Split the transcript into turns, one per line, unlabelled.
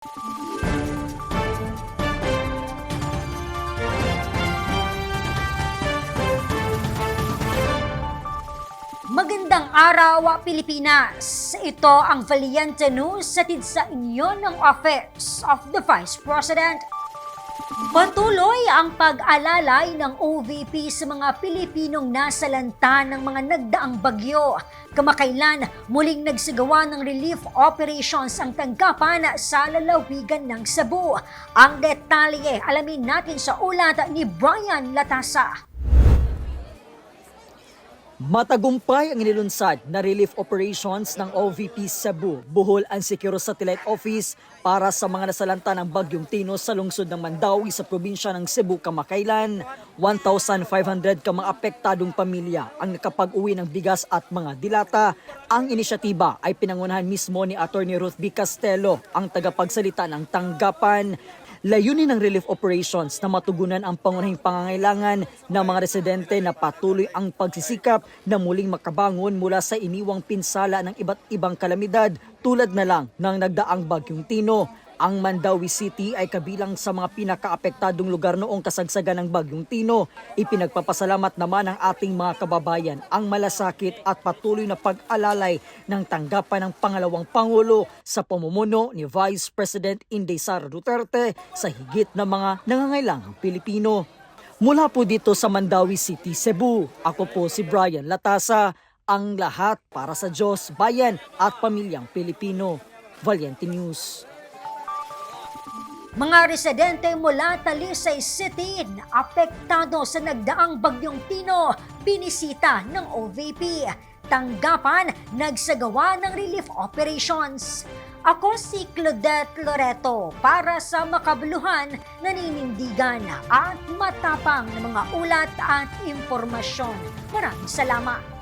Magandang araw, Pilipinas! Ito ang Valiente News hatid sa inyo ng Office of the Vice President. Patuloy ang pag-alalay ng OVP sa mga Pilipinong nasalanta ng mga nagdaang bagyo. Kamakailan, muling nagsagawa ng relief operations ang tanggapan sa lalawigan ng Cebu. Ang detalye, alamin natin sa ulat ni Brian Latasa.
Matagumpay ang inilunsad na relief operations ng OVP Cebu, Bohol and Securo Satellite Office para sa mga nasalanta ng Bagyong Tino sa lungsod ng Mandawi sa probinsya ng Cebu kamakailan. 1,500 ka mga apektadong pamilya ang nakapag-uwi ng bigas at mga dilata. Ang inisyatiba ay pinangunahan mismo ni Atty. Ruth B. Castelo, ang tagapagsalita ng tanggapan. Layunin ng relief operations na matugunan ang pangunahing pangangailangan ng mga residente na patuloy ang pagsisikap na muling makabangon mula sa iniwang pinsala ng iba't ibang kalamidad tulad na lang ng nagdaang Bagyong Tino. Ang Mandawi City ay kabilang sa mga pinakaapektadong lugar noong kasagsagan ng Bagyong Tino. Ipinagpapasalamat naman ng ating mga kababayan ang malasakit at patuloy na pag-alalay ng tanggapan ng pangalawang Pangulo sa pamumuno ni Vice President Inday Sara Duterte sa higit na mga nangangailangang Pilipino. Mula po dito sa Mandawi City, Cebu, ako po si Brian Latasa, ang lahat para sa Diyos, bayan at pamilyang Pilipino. Valiente News.
Mga residente mula Talisay City na apektado sa nagdaang Bagyong Tino, binisita ng OVP. Tanggapan, nagsagawa ng relief operations. Ako si Claudette Loreto para sa makabuluhan, naninindigan at matapang na mga ulat at impormasyon. Maraming salamat.